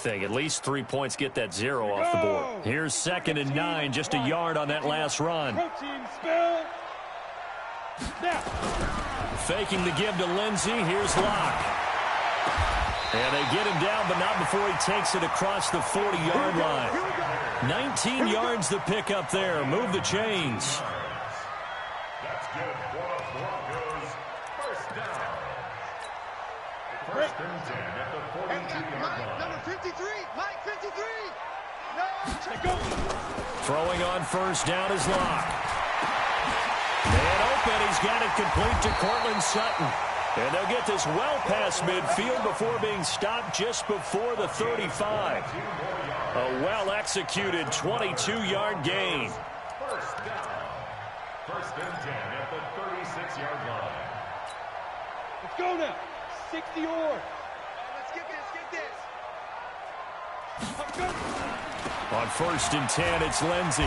anything. At least 3 points, get that 0 off the board. Here's 2nd and 9, just a yard on that last run. Faking the give to Lindsey. Here's Locke. And they get him down, but not before he takes it across the 40-yard line. 19 yards to pick up there. Move the chains. That's good for Broncos. First down. First and 10 at the 42-yard line. Number 53, Mike 53. No, Throwing on first down is Locke. And open, he's got it complete to Cortland Sutton. And they'll get this well past midfield before being stopped just before the 35. A well-executed 22-yard gain. First down. First and 10 at the 36-yard line. let's go now. 60 or. Let's get this. On first and 10, it's Lindsey.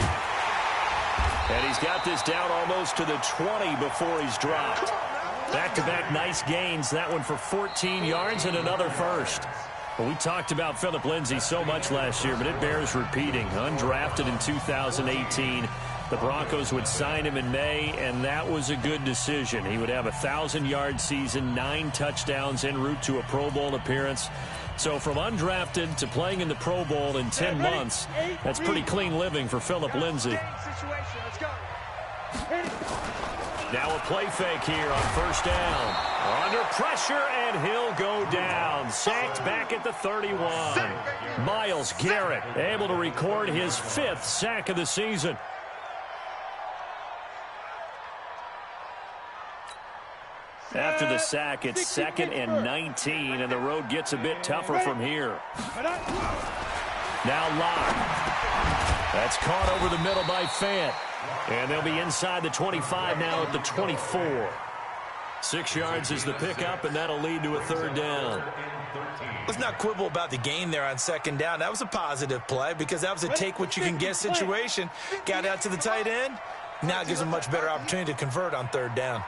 And he's got this down almost to the 20 before he's dropped. Back-to-back nice gains. That one for 14 yards and another first. Well, we talked about Philip Lindsey so much last year, but it bears repeating. Undrafted in 2018. The Broncos would sign him in May, and that was a good decision. He would have a 1,000-yard season, 9 touchdowns en route to a Pro Bowl appearance. So from undrafted to playing in the Pro Bowl in 10 months, that's pretty clean living for Philip Lindsey. Now a play fake here on first down. Under pressure, and he'll go down. Sacked back at the 31. Myles Garrett able to record his 5th sack of the season. After the sack, it's 2nd and 19, and the road gets a bit tougher from here. Now Locke. That's caught over the middle by Fant. And they'll be inside the 25 now at the 24. 6 yards is the pickup, and that'll lead to a 3rd down. Let's not quibble about the gain there on 2nd down. That was a positive play because that was a take-what-you-can-get situation. Got out to the tight end. Now it gives them a much better opportunity to convert on 3rd down.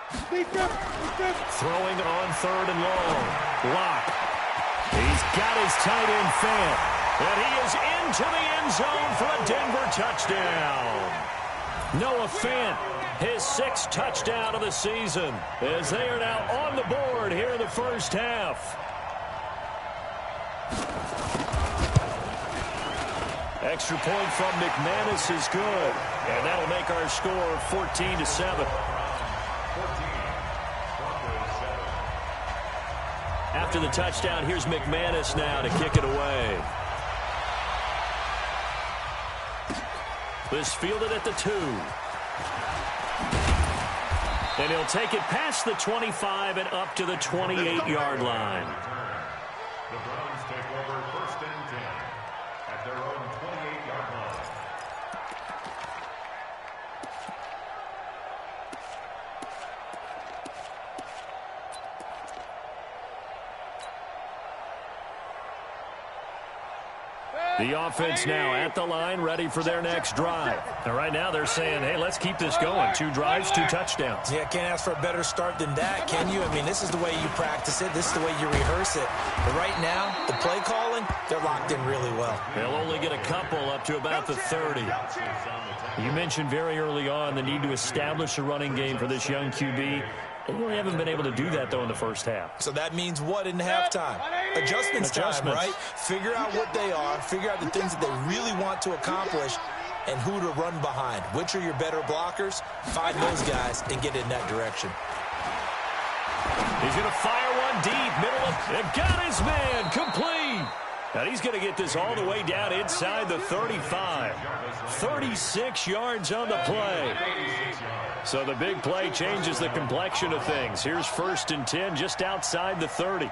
Throwing on 3rd and long. Locke. He's got his tight end Fant. And he is into the end zone for a Denver touchdown. Noah Fant, his 6th touchdown of the season, as they are now on the board here in the first half. Extra point from McManus is good. And that'll make our score 14-7. After the touchdown, here's McManus now to kick it away. This fielded at the 2. And he'll take it past the 25 and up to the 28-yard line. The Browns take over first and 10 at their own 28-yard line. The offense now at the line, ready for their next drive. And right now they're saying, hey, let's keep this going. 2 drives, 2 touchdowns. Yeah, can't ask for a better start than that, can you? I mean, this is the way you practice it. This is the way you rehearse it. But right now, the play calling, they're locked in really well. They'll only get a couple up to about the 30. You mentioned very early on the need to establish a running game for this young QB. They really haven't been able to do that, though, in the first half. So that means what in halftime? Adjustments time, right? Figure out what they are, figure out the things that they really want to accomplish, and who to run behind. Which are your better blockers? Find those guys and get in that direction. He's going to fire one deep, middle of, and got his man, complete. And he's going to get this all the way down inside the 35. 36 yards on the play. So the big play changes the complexion of things. Here's first and 10 just outside the 30.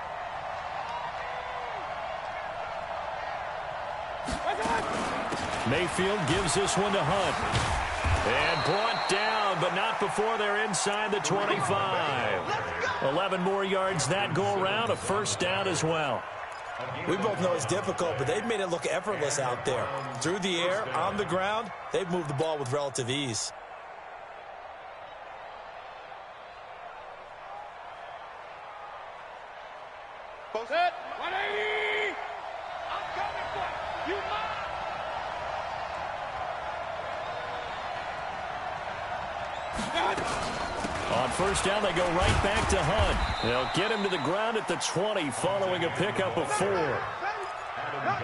Mayfield gives this one to Hunt. And brought down, but not before they're inside the 25. 11 more yards that go around, a first down as well. We both know it's difficult, but they've made it look effortless out there. Through the air, on the ground, they've moved the ball with relative ease. Set. 180. first down, they go right back to Hunt. They'll get him to the ground at the 20 following a pickup of 4.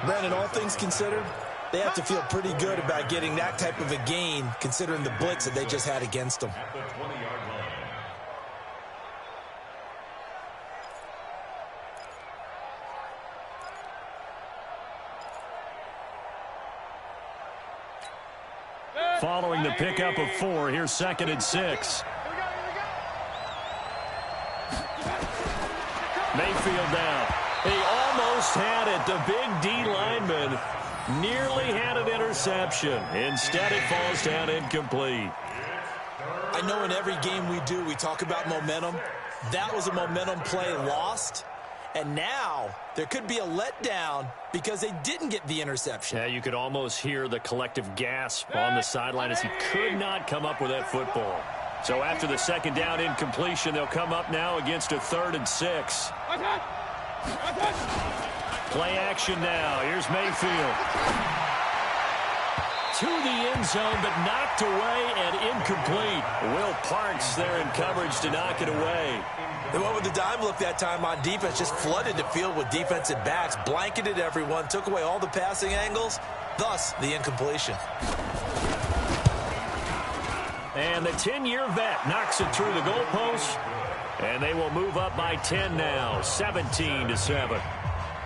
Brandon, all things considered, they have to feel pretty good about getting that type of a gain considering the blitz that they just had against them. At the 20-yard line. Following the pickup of 4, here's 2nd and 6. Mayfield down. He almost had it. The big D lineman nearly had an interception. Instead, it falls down incomplete. I know in every game we do, we talk about momentum. That was a momentum play lost. And now there could be a letdown because they didn't get the interception. Yeah, you could almost hear the collective gasp on the sideline as he could not come up with that football. So after the 2nd down incompletion, they'll come up now against a 3rd and 6. Play action now. Here's Mayfield. To the end zone, but knocked away and incomplete. Will Parks there in coverage to knock it away. They went with the dime look that time on defense, just flooded the field with defensive backs, blanketed everyone, took away all the passing angles, thus the incompletion. And the 10-year vet knocks it through the goalpost, and they will move up by 10 now, 17-7.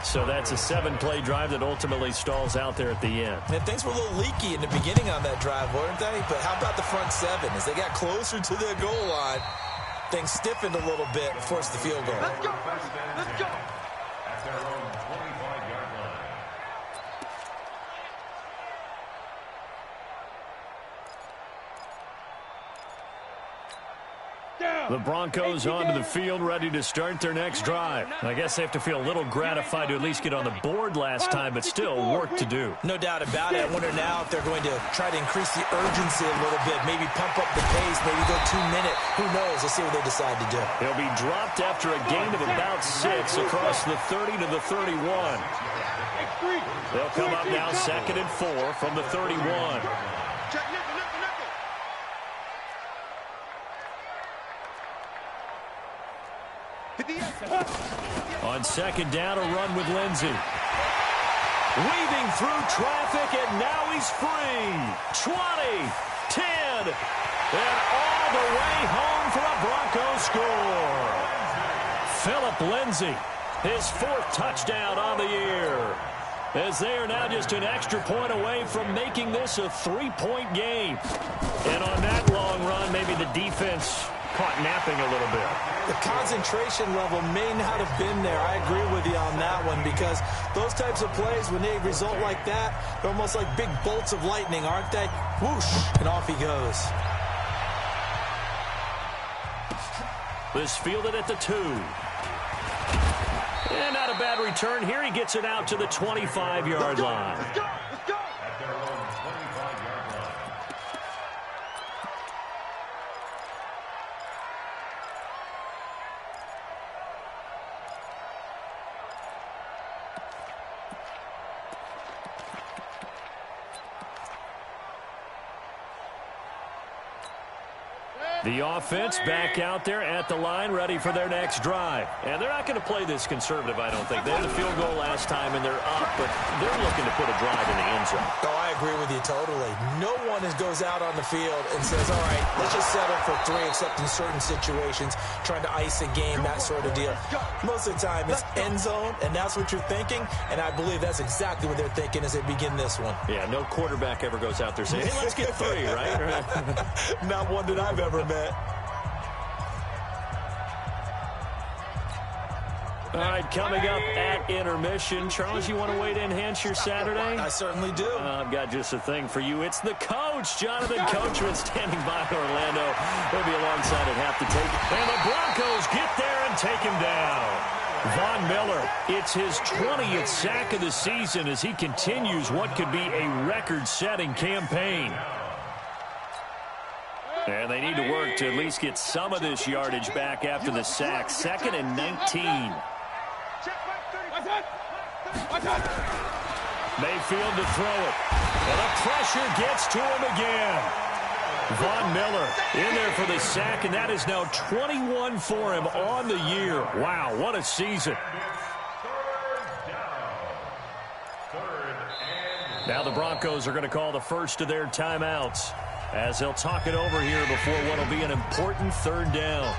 So that's a 7-play drive that ultimately stalls out there at the end. And things were a little leaky in the beginning on that drive, weren't they? But how about the front 7? As they got closer to the goal line, things stiffened a little bit and forced the field goal. Let's go. Let's go. At their own 25-yard line. The Broncos onto the field, ready to start their next drive. I guess they have to feel a little gratified to at least get on the board last time, but still work to do. No doubt about it. I wonder now if they're going to try to increase the urgency a little bit, maybe pump up the pace, maybe go 2-minute. Who knows? Let's see what they decide to do. He'll be dropped after a gain of about 6 across the 30 to the 31. They'll come up now 2nd and 4 from the 31. On 2nd down, a run with Lindsey. Weaving through traffic, and now he's free. 20, 10, and all the way home for a Broncos score. Philip Lindsey, his 4th touchdown on the year, as they are now just an extra point away from making this a 3-point game. And on that long run, maybe the defense caught napping a little bit. The concentration level may not have been there. I agree with you on that one because those types of plays, when they result like that, they're almost like big bolts of lightning, aren't they? Whoosh, and off he goes. This fielded at the 2. And not a bad return here. He gets it out to the 25-yard line. Let's go. Let's go. At their own 25-yard line. The offense back out there at the line, ready for their next drive. And they're not going to play this conservative, I don't think. They had the field goal last time, and they're up, but they're looking to put a drive in the end zone. Oh, I agree with you totally. No one goes out on the field and says, all right, let's just settle for 3, except in certain situations, trying to ice a game, that sort of deal. Most of the time, it's end zone, and that's what you're thinking, and I believe that's exactly what they're thinking as they begin this one. Yeah, no quarterback ever goes out there saying, hey, let's get 3, right? Not one that I've ever met. All right, coming up at intermission. Charles, you want to wait to enhance your Saturday? I certainly do. I've got just a thing for you. It's the coach, Jonathan Coachman, standing by Orlando. He'll be alongside at half to take. And the Broncos get there and take him down. Von Miller, it's his 20th sack of the season as he continues what could be a record-setting campaign. And they need to work to at least get some of this yardage back after the sack. 2nd and 19. Mayfield to throw it. And the pressure gets to him again. Von Miller in there for the sack, and that is now 21 for him on the year. Wow, what a season. Now the Broncos are going to call the first of their timeouts as they'll talk it over here before what will be an important third down.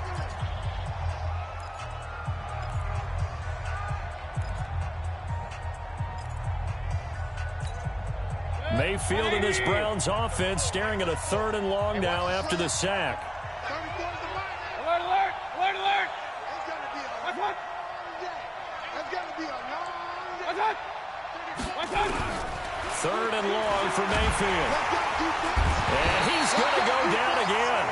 Mayfield in this Browns offense staring at a 3rd and long now after the sack. Alert, alert, alert, alert. Watch what? That's going to be a long day. Watch what? 3rd and long for Mayfield. And he's going to go down again.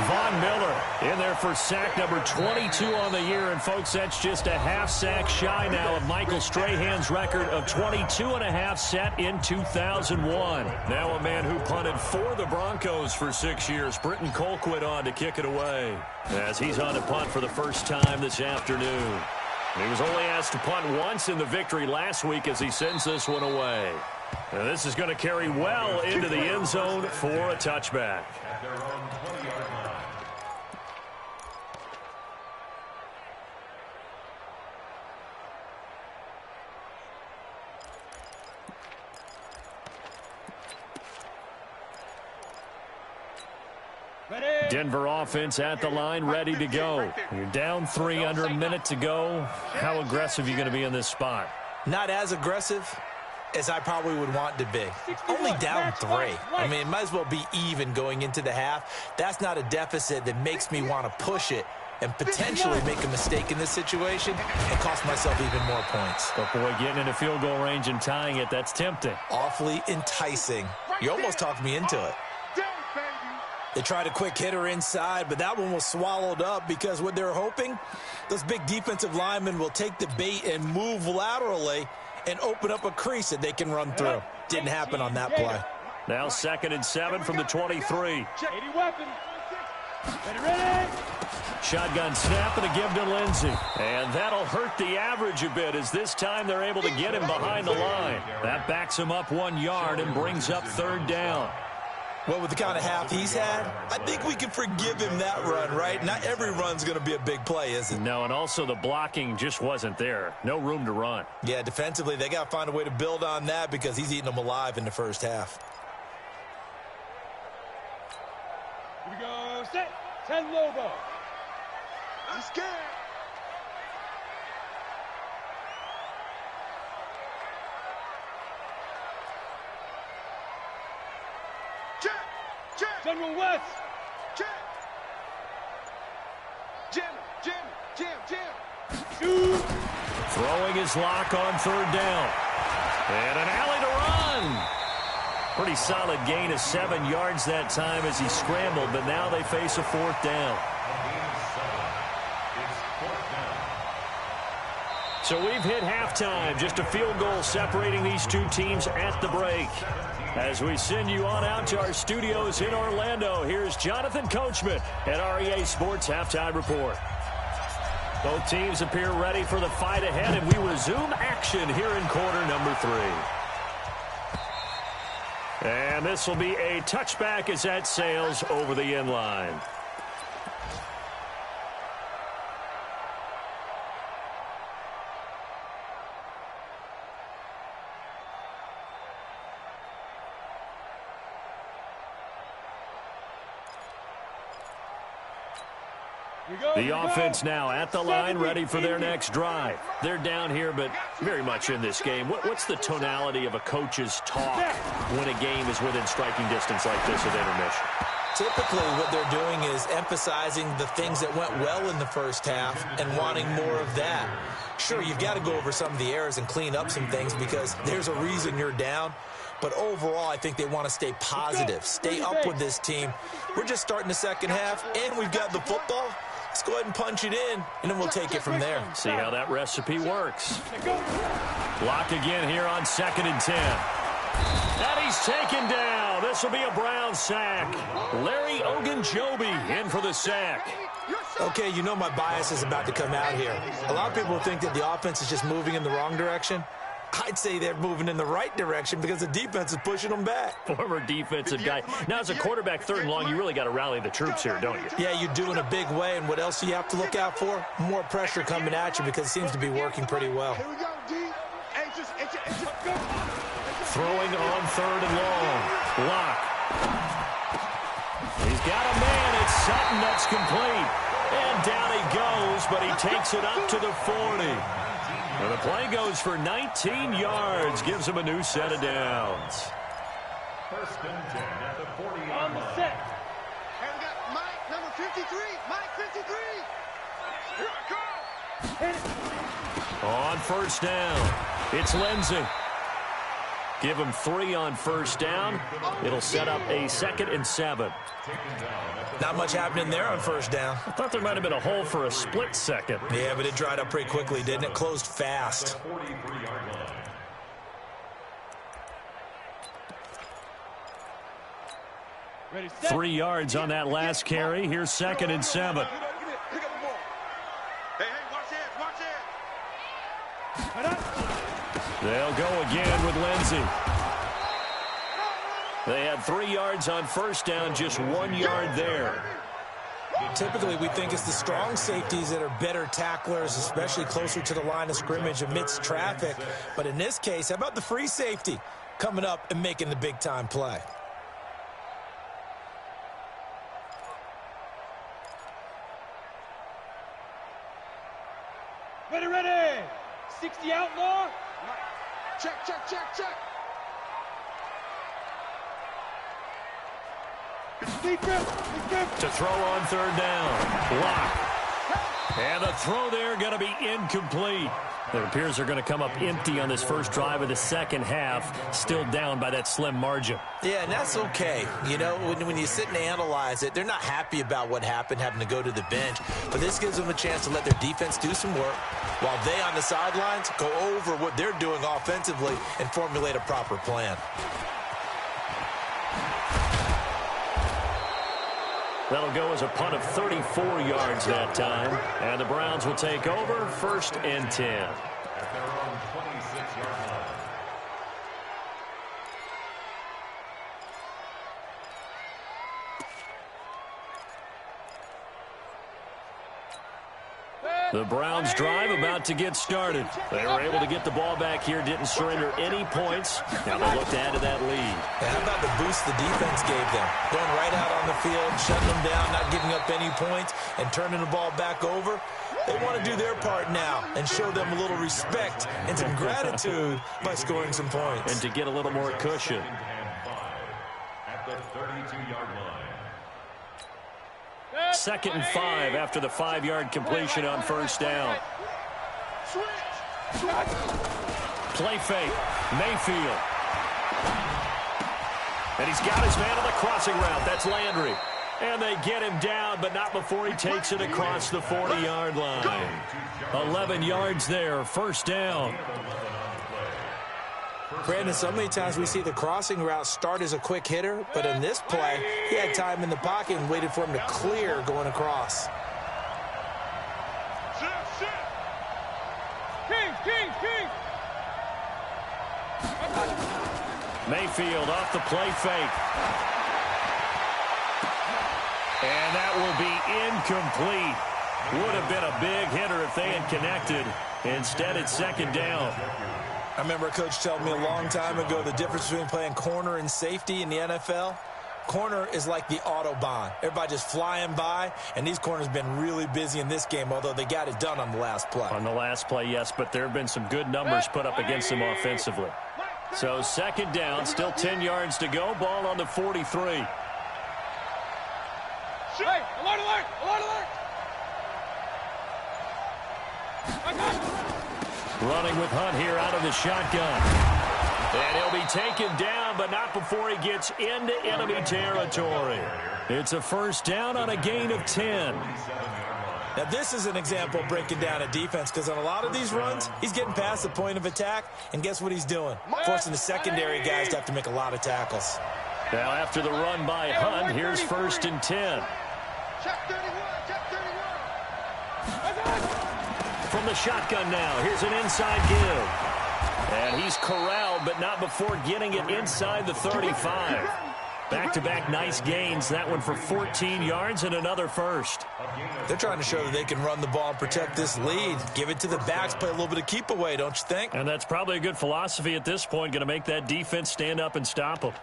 Von Miller in there for sack number 22 on the year. And, folks, that's just a half sack shy now of Michael Strahan's record of 22.5 set in 2001. Now a man who punted for the Broncos for 6 years. Britton Colquitt on to kick it away as he's on to punt for the first time this afternoon. He was only asked to punt once in the victory last week as he sends this one away. And this is going to carry well into the end zone for a touchback. Denver offense at the line, ready to go. You're down 3 under a minute to go. How aggressive are you going to be in this spot? Not as aggressive as I probably would want to be. Only down 3. I mean, it might as well be even going into the half. That's not a deficit that makes me want to push it and potentially make a mistake in this situation and cost myself even more points. But, boy, getting into field goal range and tying it, that's tempting. Awfully enticing. You almost talked me into it. They tried a quick hitter inside, but that one was swallowed up because what they're hoping, those big defensive linemen will take the bait and move laterally and open up a crease that they can run through. Didn't happen on that play. Now 2nd and 7 from the 23. Shotgun snap and a give to Lindsey. And that'll hurt the average a bit as this time they're able to get him behind the line. That backs him up 1 yard and brings up 3rd down. Well, with the kind of half he's had, I think we can forgive him that run, right? Not every run's going to be a big play, is it? No, and also the blocking just wasn't there. No room to run. Yeah, defensively, they got to find a way to build on that because he's eating them alive in the first half. Here we go. Set. 10 Lobo. I'm scared. General West. Jam. Shoot. Throwing his lock on 3rd down. And an alley to run. Pretty solid gain of 7 yards that time as he scrambled, but now they face a 4th down. So we've hit halftime. Just a field goal separating these two teams at the break. As we send you on out to our studios in Orlando, here's Jonathan Coachman at REA Sports Halftime Report. Both teams appear ready for the fight ahead, and we resume action here in quarter number 3. And this will be a touchback as that sails over the end line. The offense now at the line, ready for their next drive. They're down here, but very much in this game. What's the tonality of a coach's talk when a game is within striking distance like this at intermission? Typically, what they're doing is emphasizing the things that went well in the first half and wanting more of that. Sure, you've got to go over some of the errors and clean up some things because there's a reason you're down. But overall, I think they want to stay positive, stay up with this team. We're just starting the second half, and we've got the football. Let's go ahead and punch it in, and then we'll take it from there. See how that recipe works. Block again here on 2nd and 10. And he's taken down. This will be a Brown sack. Larry Ogunjobi in for the sack. Okay, you know my bias is about to come out here. A lot of people think that the offense is just moving in the wrong direction. I'd say they're moving in the right direction because the defense is pushing them back. Former defensive guy. Now, as a quarterback, 3rd and long, you really got to rally the troops here, don't you? Yeah, you do in a big way, and what else do you have to look out for? More pressure coming at you because it seems to be working pretty well. Here we go, D. Throwing on 3rd and long. Lock. He's got a man. It's Sutton. That's complete. And down he goes, but he takes it up to the 40. And the play goes for 19 yards. Gives him a new set of downs. 1st and 10 at the 40-yard On the line. set. And we got Mike, number 53. Mike, 53. Here I come. On 1st down, it's Lindsey. Give him 3 on 1st down. It'll set up a 2nd and 7. Not much happening there on 1st down. I thought there might have been a hole for a split second. Yeah, but it dried up pretty quickly, didn't it? Closed fast. 43-yard line. Ready, set. 3 yards on that last carry. Here's 2nd and 7. Pick up the ball. Hey, watch it. They'll go again with Lindsey. They had 3 yards on 1st down, just 1 yard there. Typically, we think it's the strong safeties that are better tacklers, especially closer to the line of scrimmage amidst traffic. But in this case, how about the free safety coming up and making the big-time play? Ready. 60 outlaw. Check. To throw on 3rd down. Lock. And the throw there going to be incomplete. It appears they're going to come up empty on this first drive of the second half, still down by that slim margin. Yeah, and that's okay. You know, when you sit and analyze it, they're not happy about what happened, having to go to the bench. But this gives them a chance to let their defense do some work while they on the sidelines go over what they're doing offensively and formulate a proper plan. That'll go as a punt of 34 yards that time. And the Browns will take over 1st and 10. At their own 26-yard line. The Browns drive about to get started. They were able to get the ball back here, didn't surrender any points. Now they look to add to that lead. And how about the boost the defense gave them? Going right out on the field, shutting them down, not giving up any points, and turning the ball back over. They want to do their part now and show them a little respect and some gratitude by scoring some points. And to get a little more cushion. At the 32-yard line. 2nd and 5 after the 5-yard completion on 1st down. Play fake. Mayfield. And he's got his man on the crossing route. That's Landry. And they get him down, but not before he takes it across the 40-yard line. 11 yards there, 1st down. Brandon, so many times we see the crossing route start as a quick hitter, but in this play, he had time in the pocket and waited for him to clear going across. King. Mayfield off the play fake. And that will be incomplete. Would have been a big hitter if they had connected. Instead, it's 2nd down. I remember a coach telling me a long time ago the difference between playing corner and safety in the NFL. Corner is like the Autobahn. Everybody just flying by, and these corners have been really busy in this game, although they got it done on the last play. On the last play, yes, but there have been some good numbers put up against them offensively. So 2nd down, still 10 yards to go. Ball on the 43. Hey, alert! Running with Hunt here out of the shotgun. And he'll be taken down, but not before he gets into enemy territory. It's a 1st down on a gain of 10. Now, this is an example of breaking down a defense, because on a lot of these runs, he's getting past the point of attack, and guess what he's doing? Forcing the secondary guys to have to make a lot of tackles. Now, after the run by Hunt, here's 1st and 10. Check 31. From the shotgun now, here's an inside give. And he's corralled, but not before getting it inside the 35. Back-to-back nice gains. That one for 14 yards and another first. They're trying to show that they can run the ball and protect this lead. Give it to the backs, play a little bit of keep away, don't you think? And that's probably a good philosophy at this point. Going to make that defense stand up and stop them.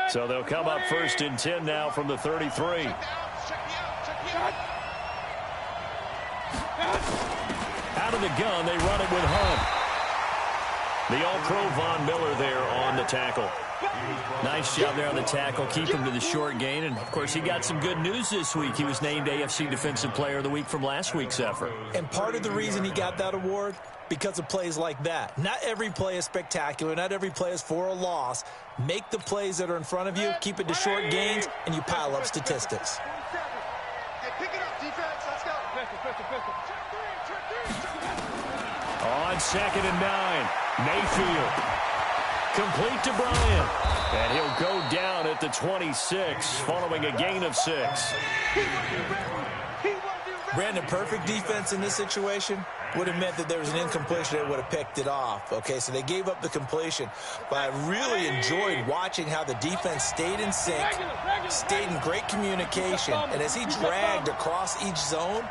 So they'll come up 1st and 10 now from the 33. Out of the gun, they run it with Hunt. The All-Pro Von Miller there on the tackle. Nice job there on the tackle. Keep him to the short gain. And, of course, he got some good news this week. He was named AFC Defensive Player of the Week from last week's effort. And part of the reason he got that award, because of plays like that. Not every play is spectacular. Not every play is for a loss. Make the plays that are in front of you, keep it to short gains, and you pile up statistics. Pick it up, defense. Let's go. On 2nd and 9, Mayfield. Complete to Bryant. And he'll go down at the 26 following a gain of 6. Brandon, perfect defense in this situation would have meant that there was an incompletion. They would have picked it off. Okay, so they gave up the completion. But I really enjoyed watching how the defense stayed in sync, stayed in great communication. And as he dragged across each zone,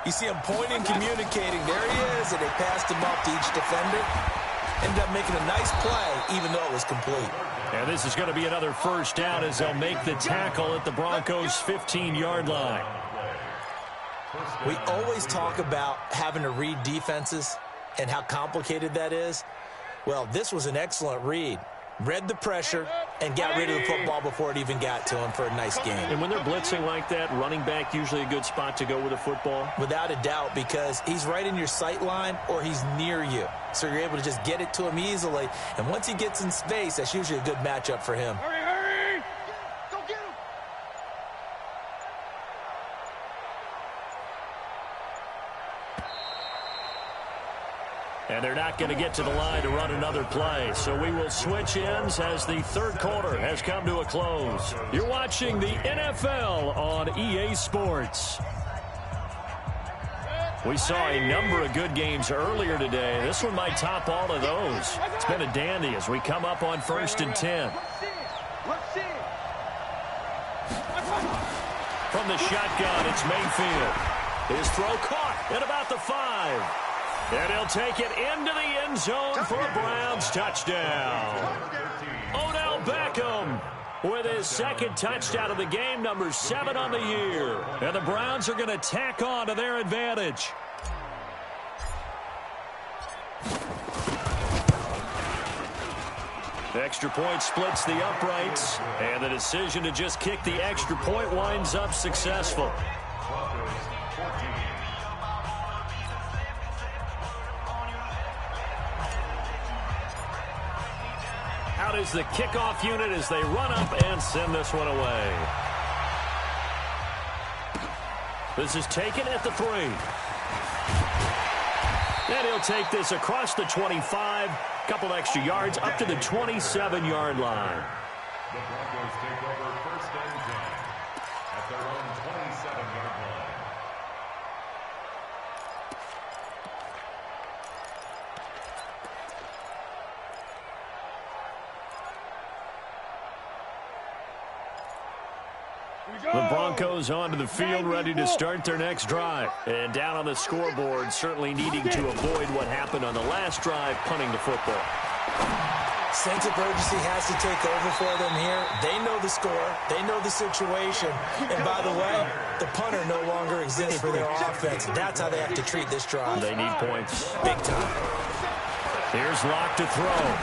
you see him pointing, communicating. There he is, and they passed him up to each defender. Ended up making a nice play, even though it was complete. And this is going to be another first down as they'll make the tackle at the Broncos' 15-yard line. We always talk about having to read defenses and how complicated that is. Well, this was an excellent read. Read the pressure and got rid of the football before it even got to him for a nice game. And when they're blitzing like that, running back usually a good spot to go with a football? Without a doubt, because he's right in your sight line or he's near you. So you're able to just get it to him easily. And once he gets in space, that's usually a good matchup for him. Hurry! Go get him! And they're not going to get to the line to run another play. So we will switch ends as the third quarter has come to a close. You're watching the NFL on EA Sports. We saw a number of good games earlier today. This one might top all of those. It's been a dandy as we come up on 1st and 10. From the shotgun, it's Mayfield. His throw caught at about the 5. And he'll take it into the end zone for a Browns touchdown. Odell Beckham with his second touchdown of the game, number 7 on the year. And the Browns are going to tack on to their advantage. The extra point splits the uprights, and the decision to just kick the extra point winds up successful. Out is the kickoff unit as they run up and send this one away. This is taken at the 3. And he'll take this across the 25. Couple extra yards up to the 27-yard line. The Broncos take over 1st and 10 at their own 27-yard line. The Broncos onto the field, ready to start their next drive. And down on the scoreboard, certainly needing to avoid what happened on the last drive, punting the football. Sense of urgency has to take over for them here. They know the score. They know the situation. And by the way, the punter no longer exists for their offense. That's how they have to treat this drive. They need points. Big time. Here's Locke to throw.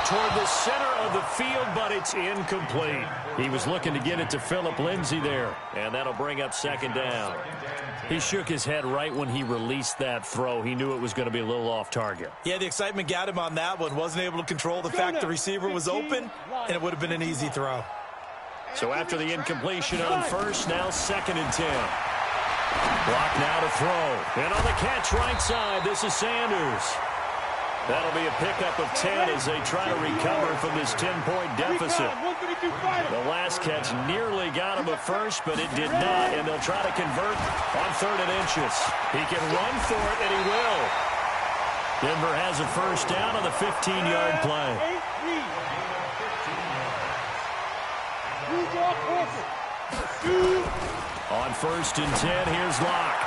Toward the center of the field, but it's incomplete. He was looking to get it to Phillip Lindsay there, and that'll bring up 2nd down. He shook his head right when he released that throw. He knew it was going to be a little off target. Yeah, the excitement got him on that one. Wasn't able to control the fact the receiver was open, and it would have been an easy throw. So after the incompletion on 1st, now 2nd and 10. Block now to throw. And on the catch right side, this is Sanders. That'll be a pickup of 10 as they try to recover from this 10-point deficit. The last catch nearly got him a first, but it did not, and they'll try to convert on 3rd and inches. He can run for it, and he will. Denver has a first down on the 15-yard play. On 1st and 10, here's Locke.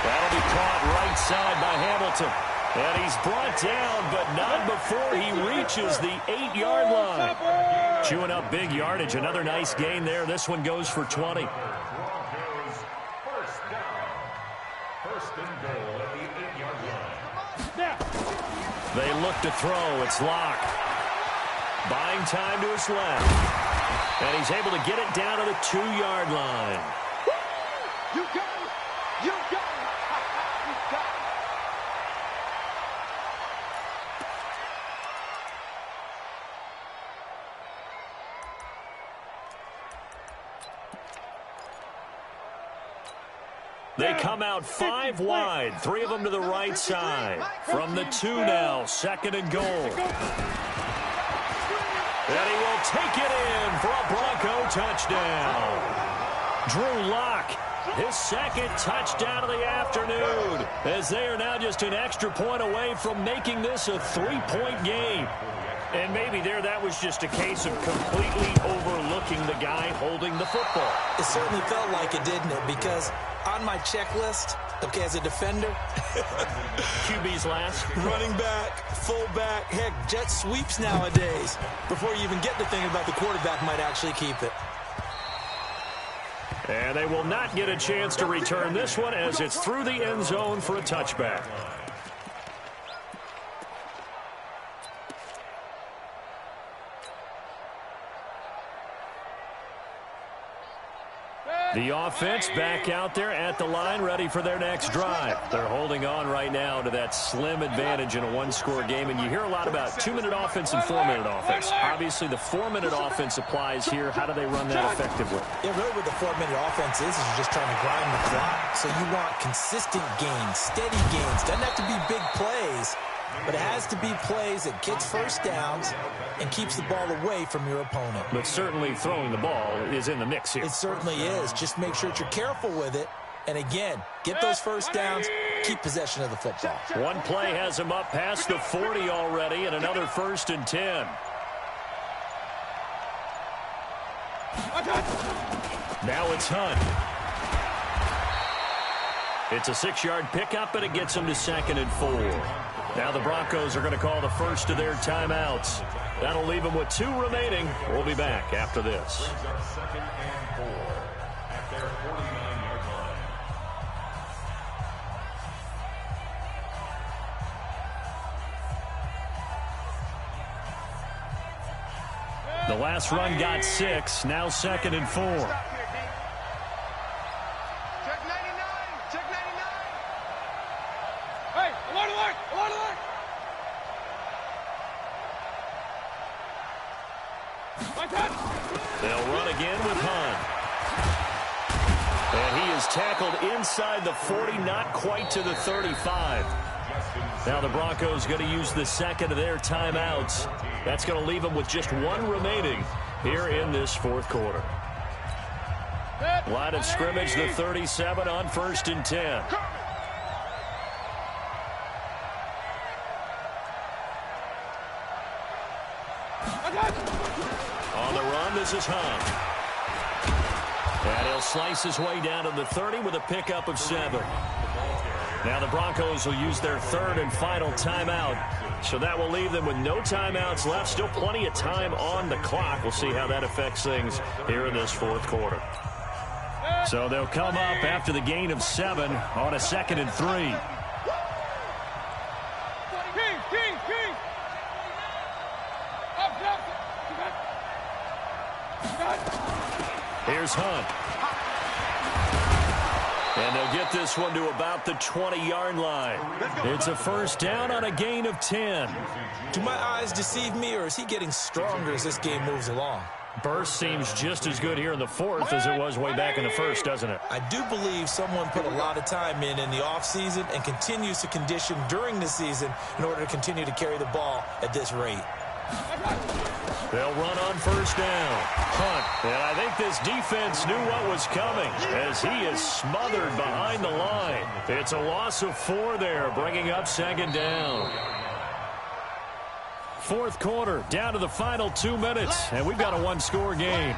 That'll be caught right side by Hamilton. And he's brought down, but not before he reaches the 8-yard line. Chewing up big yardage. Another nice gain there. This one goes for 20. First down. 1st and goal at the 8-yard line. They look to throw. It's Locke. Buying time to his left. And he's able to get it down to the 2-yard line. You got it. You got it. You got it. They come out 5 wide, 3 of them to the right side. From the 2 now, 2nd and goal. And he will take it in for a Bronco touchdown. Drew Lock, his 2nd touchdown of the afternoon, as they are now just an extra point away from making this a 3-point game. And maybe there that was just a case of completely overlooking the guy holding the football. It certainly felt like it, didn't it? Because on my checklist, okay, as a defender, QB's last. running back, fullback, heck, jet sweeps nowadays. Before you even get to thinking about the quarterback might actually keep it. And they will not get a chance to return this one as it's through the end zone for a touchback. The offense back out there at the line, ready for their next drive. They're holding on right now to that slim advantage in a 1-score game, and you hear a lot about 2-minute offense and 4-minute offense. Obviously, the 4-minute offense applies here. How do they run that effectively? Yeah, really what the 4-minute offense is you're just trying to grind the clock. So you want consistent gains, steady gains. Doesn't have to be big plays, but it has to be plays that gets first downs and keeps the ball away from your opponent. But certainly throwing the ball is in the mix here. It certainly is. Just make sure that you're careful with it. And again, get those first downs, keep possession of the football. One play has him up past the 40 already, and another 1st and 10. Now it's Hunt. It's a 6-yard pickup, and it gets him to 2nd and 4. Now the Broncos are going to call the first of their timeouts. That'll leave them with 2 remaining. We'll be back after this. 2nd and 4 at their 49-yard line. The last run got 6. Now 2nd and 4. Check 99. Check 99. Hey, alert, alert, alert, alert. They'll run again with Hunt. And he is tackled inside the 40, not quite to the 35. Now the Broncos going to use the 2nd of their timeouts. That's going to leave them with just 1 remaining here in this 4th quarter. Line of scrimmage, the 37 on 1st and 10. On the run, this is Hunt. And he'll slice his way down to the 30 with a pickup of 7. Now the Broncos will use their 3rd and final timeout. So that will leave them with no timeouts left. Still plenty of time on the clock. We'll see how that affects things here in this 4th quarter. So they'll come up after the gain of 7 on a 2nd and 3. Here's Hunt. And they'll get this one to about the 20-yard line. It's a first down on a gain of 10. Do my eyes deceive me, or is he getting stronger as this game moves along? Burst seems just as good here in the fourth as it was way back in the first, doesn't it? I do believe someone put a lot of time in the offseason and continues to condition during the season in order to continue to carry the ball at this rate. They'll run on first down. Hunt. And I think this defense knew what was coming as he is smothered behind the line. It's a loss of 4 there, bringing up second down. Fourth quarter, down to the final 2 minutes, and we've got a one-score game.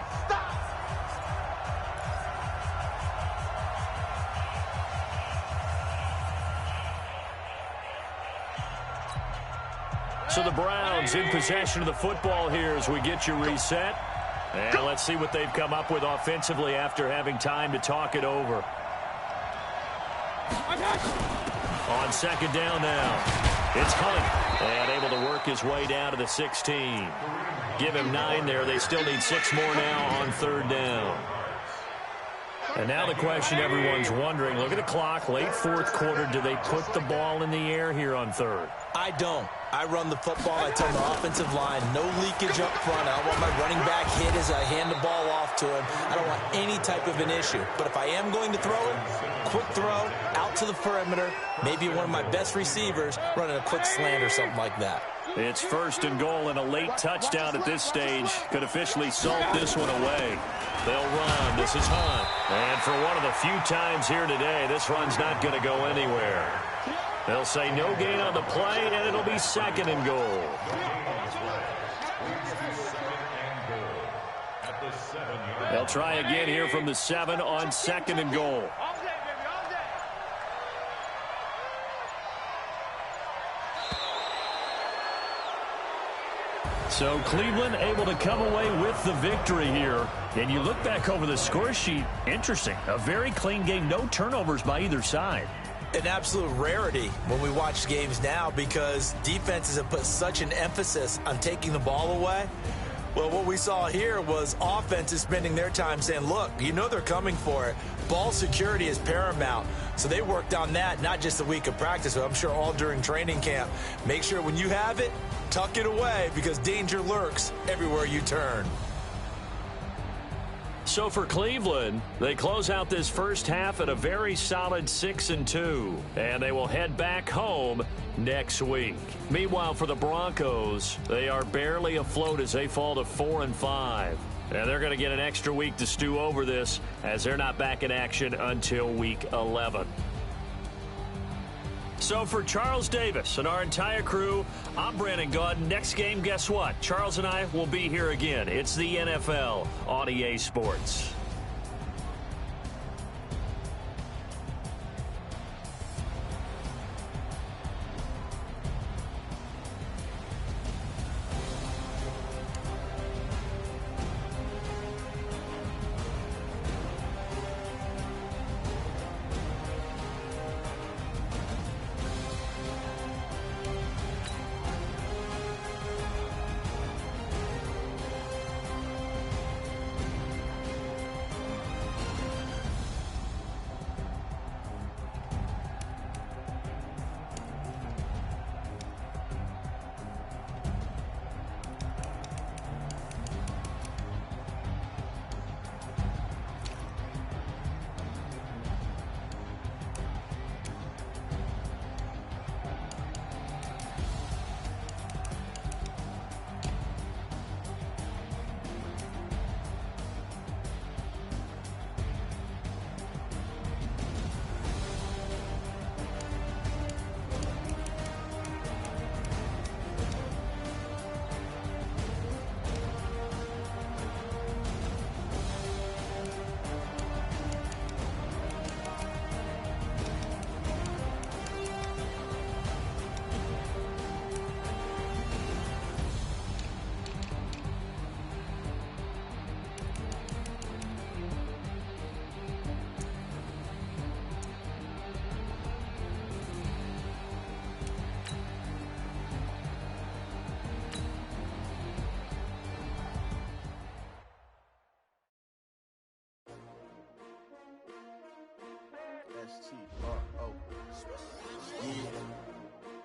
So the Browns in possession of the football here as we get you reset. And let's see what they've come up with offensively after having time to talk it over. On second down now, it's Hunt. And able to work his way down to the 16. Give him 9 there. They still need 6 more now on third down. And now the question everyone's wondering, look at the clock, late fourth quarter, do they put the ball in the air here on third? I don't. I run the football. I tell my offensive line, no leakage up front. I don't want my running back hit as I hand the ball off to him. I don't want any type of an issue. But if I am going to throw it, quick throw, out to the perimeter, maybe one of my best receivers running a quick slant or something like that. It's first and goal, and a late touchdown at this stage could officially salt this one away. They'll run. This is Hunt. And for one of the few times here today, this run's not going to go anywhere. They'll say no gain on the play, and it'll be second and goal. They'll try again here from the 7 on second and goal. So Cleveland able to come away with the victory here. And you look back over the score sheet, interesting. A very clean game, no turnovers by either side. An absolute rarity when we watch games now because defenses have put such an emphasis on taking the ball away. Well, what we saw here was offenses spending their time saying, look, you know they're coming for it. Ball security is paramount. So they worked on that, not just a week of practice, but I'm sure all during training camp. Make sure when you have it, tuck it away because danger lurks everywhere you turn. So for Cleveland, they close out this first half at a very solid 6-2, and they will head back home next week. Meanwhile, for the Broncos, they are barely afloat as they fall to 4-5. And they're going to get an extra week to stew over this as they're not back in action until week 11. So for Charles Davis and our entire crew, I'm Brandon Gaudin. Next game, guess what? Charles and I will be here again. It's the NFL on EA Sports.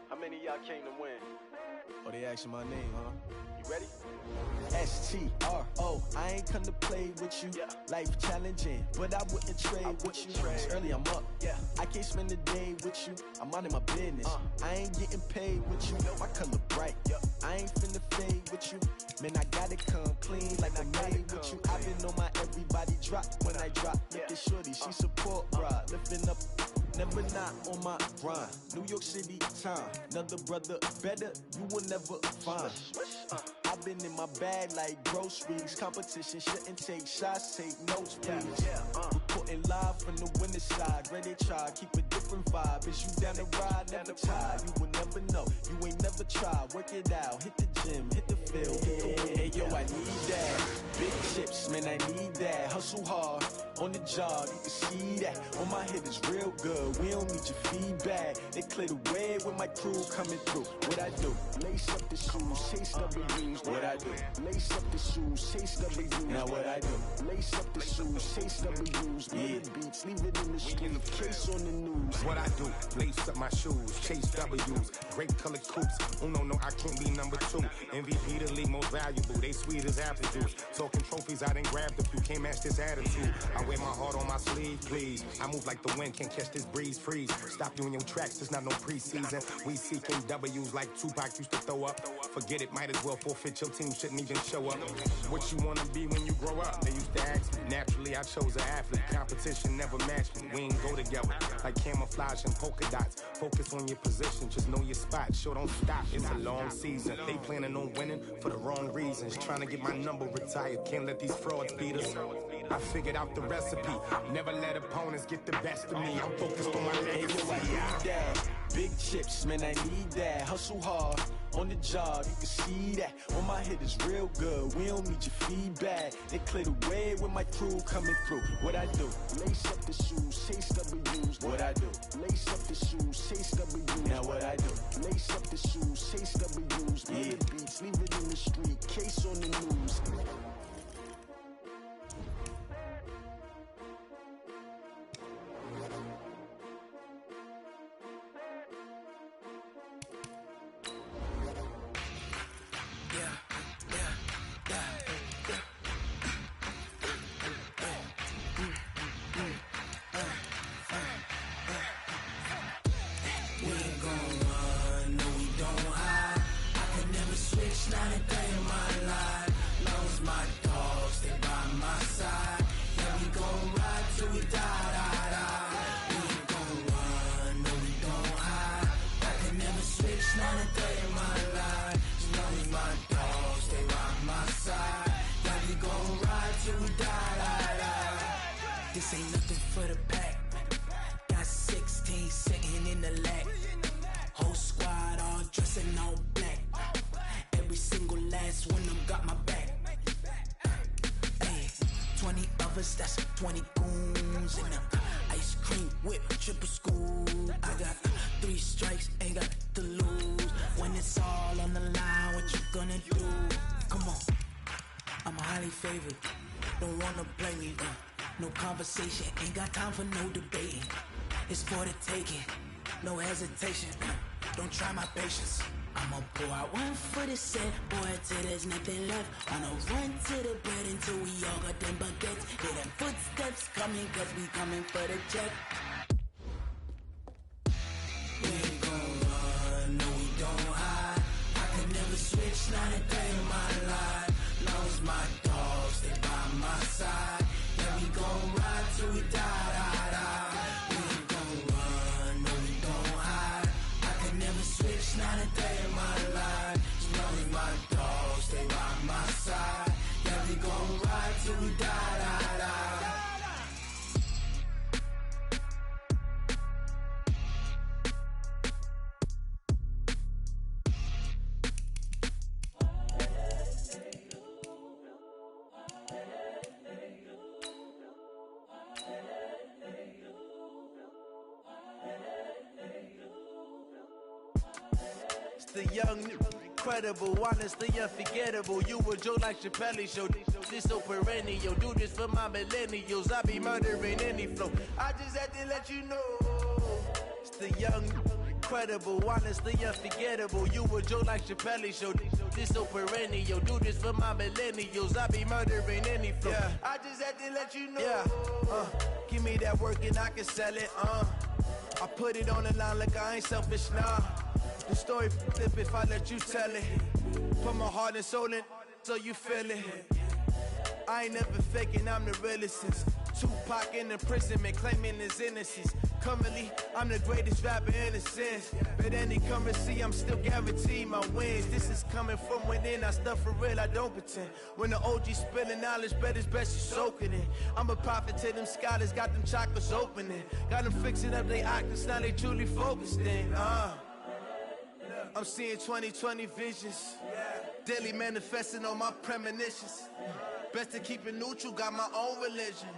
How many of y'all came to win? Oh, they asking my name, huh? You ready? S-T-R-O, I ain't come to play with you. Life challenging, but I wouldn't trade with you. It's early, I'm up. I can't spend the day with you. I'm out of my business. I ain't getting paid with you. My color bright. I ain't finna fade with you. Man, I gotta come clean like I'm made with you. I've been on my everybody drop when I drop. Look at shorty, she support ride. Lifting up, never not on my grind. New York City time, another brother better, you will never find. I've been in my bag like groceries. Competition shouldn't take shots, take notes, please. Reporting live from the winter side. Ready to try, keep a different vibe. Is you down the ride, never tired. You will never know, you ain't never tried. Work it out, hit the gym, hit the field. Hey yo, I need that. Big chips, man, I need that. Hustle hard, on the job, you can see that. On my head is real good, we don't need your feedback. They clear the way with my crew coming through. What I do? Lace up the shoes, chase W's. What I do? Lace up the shoes, chase W's. Now what I do? Lace up the shoes, chase W's. Mid beats, leave it in the street, case on the news. What I do? Lace up my shoes, chase W's. Grape colored coops. Uno, no, I can't be number 2. MVP the league most valuable. They sweet as apple juice. Talking trophies, I didn't grab the few. Can't match this attitude. I wear my heart on my sleeve, please. I move like the wind, can't catch this breeze, freeze. Stop you in your tracks, there's not no preseason. We seeking W's like Tupac used to throw up. Forget it, might as well forfeit, your team shouldn't even show up. What you wanna be when you grow up? They used to ask me. Naturally, I chose an athlete. Competition never matched me. We ain't go together. Like camouflage and polka dots. Focus on your position, just know your spot. Sure, don't stop, it's a long season. They planning on winning for the wrong reasons. Trying to get my number retired, can't let these frauds beat us. I figured out the recipe. Never let opponents get the best of me. I'm focused on my legacy. I need that. Big chips, man, I need that. Hustle hard, on the job, you can see that. On my head is real good, we don't need your feedback. They clear the way with my crew coming through. What I do? Lace up the shoes, chase W's. What I do? Lace up the shoes, chase W's. Now what I do? Lace up the shoes, chase W's. Mid beats, leave it in the street, case on the news. Not a day in my life. Long as my dogs stay by my side. Yeah, we gon' ride till we die, die, die. We ain't gon' run, no, we don't hide. I can never switch, not a day in my life. As long as my dogs stay by my side. Yeah, we gon' ride till we die, die, die. This ain't nothing for the pack. Got 16 sitting in the lag. Whole squad all dressed in all black. Every single last one of them got my back. Hey, 20 of us, that's 20 goons in them. Ice cream whip, triple scoop. I got 3 strikes, ain't got to lose. When it's all on the line, what you gonna do? Come on, I'm highly favored. Don't wanna play me, no conversation, ain't got time for no debating. It's for the taking, no hesitation. Don't try my patience. I'ma pour out one for the set, boy, till there's nothing left. I'ma run to the bed until we all got them baguettes. Hear them footsteps coming, cause we coming for the check. We ain't gon' run, no, we don't hide. I can never switch, not a day in my life. Long as my dogs stay by my side. Yeah, we gon' ride till we die, die, die. We ain't gon' run, no, we don't hide. I can never switch, not a day in my life. As long as my dogs stay by my side. Yeah, we gon' ride till we die, die, die. The young, incredible, honestly unforgettable. You a joke like Chappelle show. This so perennial. Do this for my millennials. I be murdering any flow. I just had to let you know. It's the young, incredible, honestly unforgettable. You a joke like Chappelle Show. This so perennial. Do this for my millennials. I be murdering any flow. Yeah. I just had to let you know. Yeah. Give me that work and I can sell it. I put it on the line like I ain't selfish, nah. The story flip if I let you tell it. Put my heart and soul in so you feel it. I ain't never faking, I'm the realest since Tupac in imprisonment, claiming his innocence. Currently, I'm the greatest rapper in a sense. But any currency, I'm still guaranteed my wins. This is coming from within, I stuff for real, I don't pretend. When the OG spilling knowledge, bet it's best you soak it in. I'm a prophet to them scholars, got them chakras opening. Got them fixing up they octaves, now they truly focused in. I'm seeing 2020 visions. Daily manifesting on my premonitions. Best to keep it neutral, got my own religion.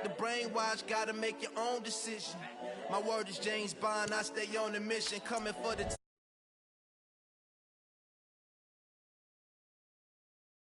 The brainwash, gotta make your own decision. My word is James Bond, I stay on the mission, coming for the